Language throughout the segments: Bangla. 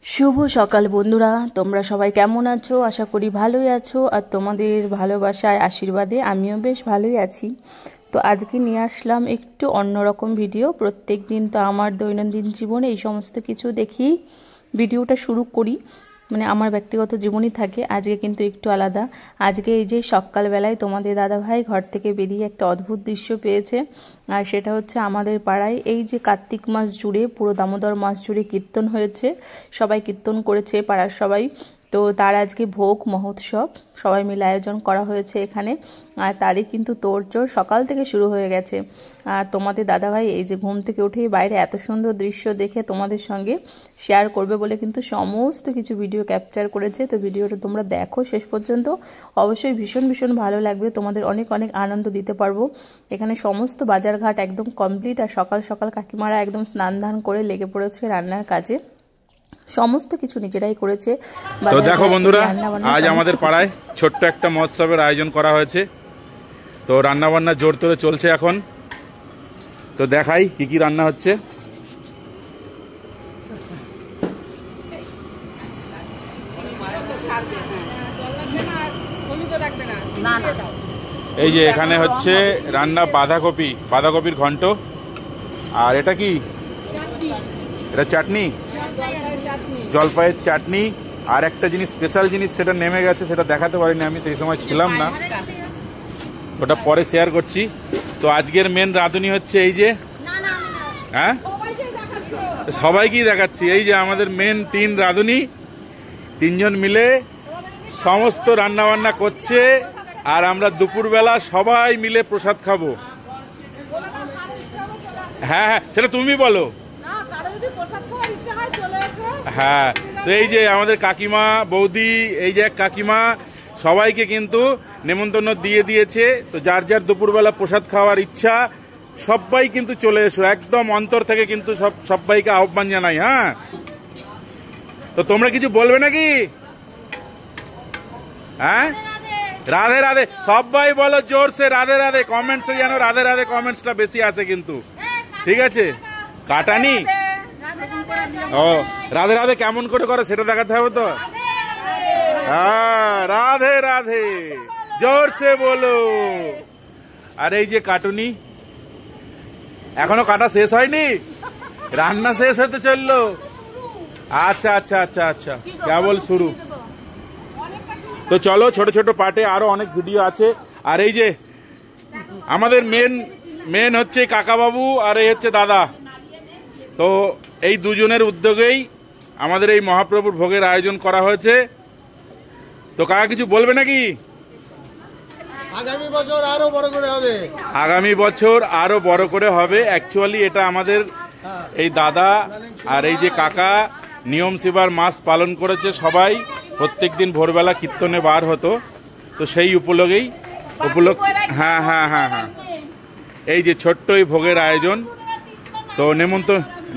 শুভ সকাল বন্ধুরা, তোমরা সবাই কেমন আছো? আশা করি ভালোই আছো। আর তোমাদের ভালোবাসায় আশীর্বাদে আমিও বেশ ভালোই আছি। তো আজকে নিয়ে আসলাম একটু অন্যরকম ভিডিও। প্রত্যেক দিন তো আমার দৈনন্দিন জীবনে এই সমস্ত কিছু দেখি ভিডিওটা শুরু করি, মানে আমার ব্যক্তিগত জীবনই থাকে। আজকে কিন্তু একটু আলাদা। আজকে এই যে সকালবেলায় তোমাদের দাদাভাই ঘর থেকে বেরিয়ে একটা অদ্ভুত দৃশ্য পেয়েছে। আর সেটা হচ্ছে আমাদের পাড়ায় এই যে কার্তিক মাস জুড়ে, পুরো দামোদর মাস জুড়ে কীর্তন হয়েছে। সবাই কীর্তন করেছে, পাড়ার সবাই। তো তার আজকে ভোগ মহোৎসব সবাই মিলে আয়োজন করা হয়েছে এখানে। আর তারই কিন্তু তোড়জোড় সকাল থেকে শুরু হয়ে গেছে। আর তোমাদের দাদাভাই এই যে ঘুম থেকে উঠেই বাইরে এত সুন্দর দৃশ্য দেখে তোমাদের সঙ্গে শেয়ার করবে বলে কিন্তু সমস্ত কিছু ভিডিও ক্যাপচার করেছে। তো ভিডিওটা তোমরা দেখো শেষ পর্যন্ত, অবশ্যই ভীষণ ভীষণ ভালো লাগবে, তোমাদের অনেক অনেক আনন্দ দিতে পারবো। এখানে সমস্ত বাজারঘাট একদম কমপ্লিট। আর সকাল সকাল কাকিমারা একদম স্নান ধান করে লেগে পড়েছে রান্নার কাজে। সমস্ত কিছু নিজেরাই করেছে। তো দেখো বন্ধুরা, আজ আমাদের পাড়ায় ছোট্ট একটা মহোৎসবের আয়োজন করা হয়েছে। তো রান্না বান্না জোর তোরে চলছে এখন। তো দেখাই কি কি রান্না হচ্ছে। এই যে এখানে হচ্ছে রান্না বাঁধাকপির ঘন্ট। আর এটা কি? এটা চাটনি, জলপাইয়ের চাটনি। আর একটা জিনিস, স্পেশাল জিনিস, সেটা নেমে গেছে, সেটা দেখাতে পারিনি, আমি সেই সময় ছিলাম না, ওটা পরে শেয়ার করছি। তো আজকের মেন রাঁধুনি হচ্ছে এই যে, হ্যাঁ সবাইকেই দেখাচ্ছি, এই যে আমাদের মেন 3 রাঁধুনি, 3জন মিলে সমস্ত রান্না বান্না করছে। আর আমরা দুপুরবেলা সবাই মিলে প্রসাদ খাবো। হ্যাঁ হ্যাঁ, সেটা তুমি বলো। হ্যাঁ, তো এই যে আমাদের কাকিমা, বৌদি, এই যে কাকিমা, সবাইকে কিন্তু নেমন্তন্ন দিয়ে দিয়েছে। তো যার যার দুপুরবেলা প্রসাদ খাওয়ার ইচ্ছা, সবাই কিন্তু চলে এসো, একদম অন্তর থেকে কিন্তু সবাইকে আহ্বান জানাই। হ্যাঁ, তো তোমরা কিছু বলবে নাকি? হ্যাঁ, রাধে রাধে সবাই বলো জোরসে, রাধে রাধে। কমেন্টসে যেন রাধে রাধে কমেন্টসটা বেশি আসে কিন্তু, ঠিক আছে? কাটানি ও রাধে রাধে কেমন করে করে সেটা দেখাতে হবে তো। হ্যাঁ, রাধে রাধে জোরসে বলো। আর এই যে কাটুনি, এখনো কাটা শেষ হয়নি, রান্না শেষ হতে চললো। আচ্ছা আচ্ছা আচ্ছা আচ্ছা, কেবল শুরু। তো চলো, ছোট ছোট পার্টে আরো অনেক ভিডিও আছে। আর এই যে আমাদের মেন হচ্ছে কাকাবাবু, আর এই হচ্ছে দাদা। তো এই দুজনের উদ্যোগেই আমাদের এই মহাপ্রভুর ভোগের আয়োজন করা হয়েছে। তো কাকা কিছু বলবে নাকি? আগামী বছর আরো বড় করে হবে। আগামী বছর আরো বড় করে হবে। অ্যাকচুয়ালি এটা আমাদের এই দাদা আর এই যে কাকা নিয়ম সেবার মাস পালন করেছে সবাই। প্রত্যেক দিন ভোরবেলা কীর্তনে বার হতো, তো সেই উপলক্ষেই হ্যাঁ হ্যাঁ হ্যাঁ হ্যাঁ, এই যে ছোট্ট এই ভোগের আয়োজন। তো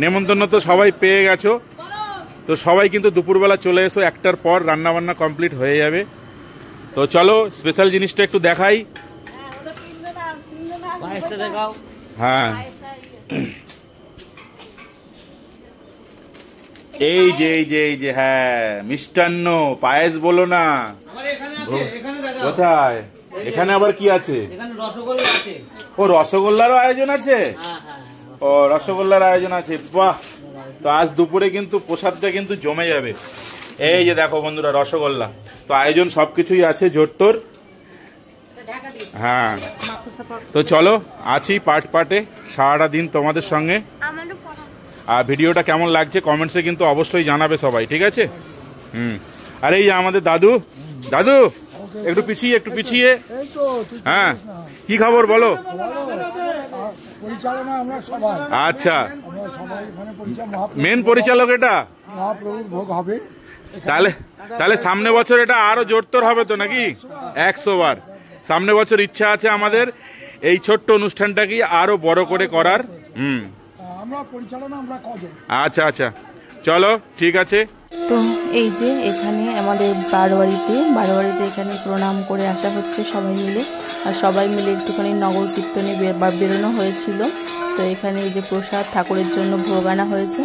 নেমন্তন্ন তো সবাই পেয়ে গেছো। তো সবাই কিন্তু দুপুরবেলা চলে এসো, 1টার পর রান্না বান্না কমপ্লিট হয়ে যাবে। তো চলো স্পেশাল জিনিসটা একটু দেখাই। হ্যাঁ, এই যে হ্যাঁ, মিষ্টান্ন পায়েস বলো না। কোথায়? এখানে আবার কি আছে? ও রসগোল্লারও আয়োজন আছে। ও রসগোল্লার আয়োজন আছে, বাহ। তো আজ দুপুরে কিন্তু প্রসাদটা কিন্তু জমে যাবে। এই যে দেখো বন্ধুরা, রসগোল্লা। তো আয়োজন সবকিছুই আছে জোরতোর। হ্যাঁ, তো চলো আছি পার্টে সারাটা দিন তোমাদের সঙ্গে। আর ভিডিওটা কেমন লাগছে কমেন্টসে কিন্তু অবশ্যই জানাবে সবাই, ঠিক আছে? আর এই যে আমাদের দাদু একটু পিছিয়ে। হ্যাঁ, কি খবর বলো? আচ্ছা, মেন পরিচালক এটা। তাহলে সামনে বছর এটা আরো জোরতোর হবে তো নাকি? 100 বার। সামনে বছর ইচ্ছা আছে আমাদের এই ছোট্ট অনুষ্ঠানটাকে আরো বড় করে করার। আচ্ছা আচ্ছা, চলো ঠিক আছে। তো এই যে এখানে আমাদের বারোয়ারিতে এখানে প্রণাম করে আসা হচ্ছে সবাই মিলে। আর সবাই মিলে একটুখানি নগর কীর্তনে বেরোনো হয়েছিল। তো এখানে এই যে প্রসাদ ঠাকুরের জন্য ভোগ আনা হয়েছে।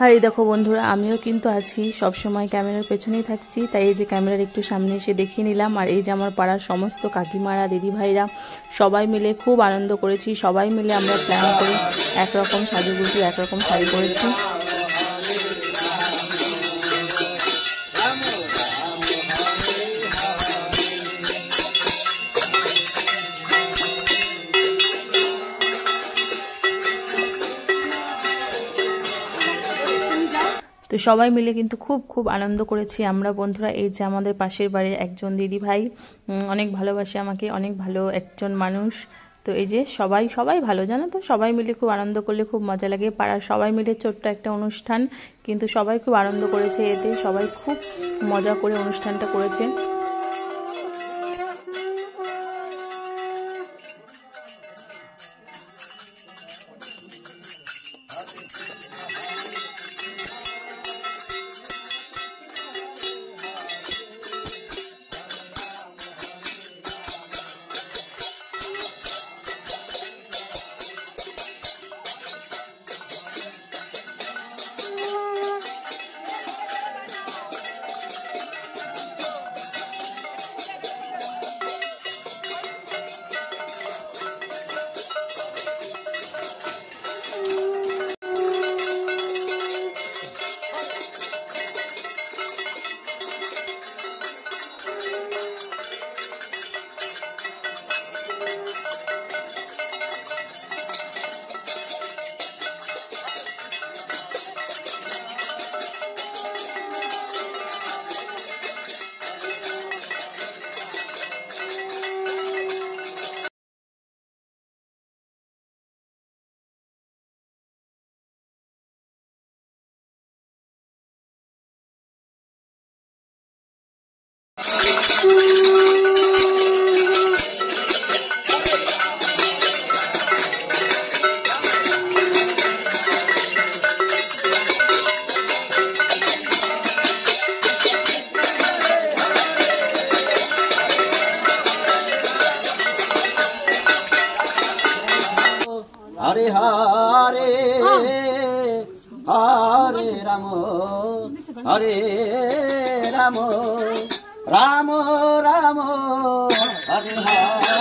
আর এই দেখো বন্ধুরা, আমিও কিন্তু আছি সব সময় ক্যামেরার পেছনেই থাকছি, তাই এই যে ক্যামেরার একটু সামনে এসে দেখিয়ে নিলাম। আর এই যে আমার পাড়ার সমস্ত কাকিমারা, দিদিভাইরা সবাই মিলে খুব আনন্দ করেছি। সবাই মিলে আমরা প্ল্যান করে একরকম সাজুগুজু, একরকম শাড়ি পরেছি। তো সবাই মিলে কিন্তু খুব খুব আনন্দ করেছি আমরা বন্ধুরা। এই যে আমাদের পাশের বাড়ির একজন দিদি ভাই অনেক ভালোবাসে আমাকে, অনেক ভালো একজন মানুষ। তো এই যে সবাই সবাই ভালো, জানো তো, সবাই মিলে খুব আনন্দ করলে খুব মজা লাগে। পাড়ার সবাই মিলে ছোট্ট একটা অনুষ্ঠান, কিন্তু সবাই খুব আনন্দ করেছে এতে, সবাই খুব মজা করে অনুষ্ঠানটা করেছে। हरे हरे हरे राम हरे राम राम राम हरे हरे।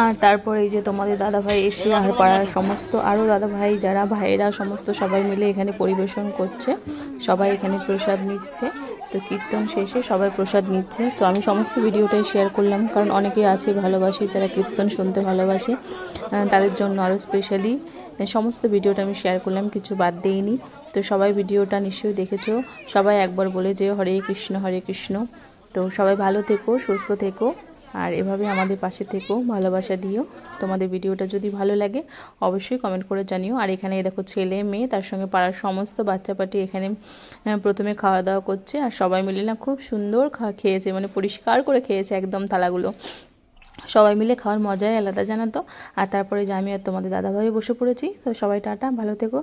আর তারপরে এই যে তোমাদের দাদাভাই এসে আর পাড়ার সমস্ত আরও দাদাভাই যারা ভাইয়েরা সমস্ত সবাই মিলে এখানে পরিবেশন করছে, সবাই এখানে প্রসাদ নিচ্ছে। তো কীর্তন শেষে সবাই প্রসাদ নিচ্ছে। তো আমি সমস্ত ভিডিওটাই শেয়ার করলাম, কারণ অনেকেই আছে ভালোবাসে যারা কীর্তন শুনতে ভালোবাসে, তাদের জন্য আরও স্পেশালি সমস্ত ভিডিওটা আমি শেয়ার করলাম, কিছু বাদ দেইনি। তো সবাই ভিডিওটা নিশ্চয়ই দেখেছো, সবাই একবার বলে যে হরে কৃষ্ণ হরে কৃষ্ণ। তো সবাই ভালো থেকো, সুস্থ থেকো, আর এভাবে আমাদের পাশে থেকো, ভালোবাসা দিও। তোমাদের ভিডিওটা যদি ভালো লাগে অবশ্যই কমেন্ট করে জানিও। আর এখানে দেখো ছেলে মেয়ে তার সঙ্গে পাড়ার সমস্ত বাচ্চা পাটি এখানে প্রথমে খাওয়া দাওয়া করছে, আর সবাই মিলে না খুব সুন্দর খেয়েছে, মানে পরিষ্কার করে খেয়েছে একদম থালাগুলো। সবাই মিলে খাওয়ার মজাই আলাদা, জানো তো। আর তারপরে যে আমি আর তোমাদের দাদাভাই বসে পড়েছি। তো সবাই টাটা, ভালো থেকো।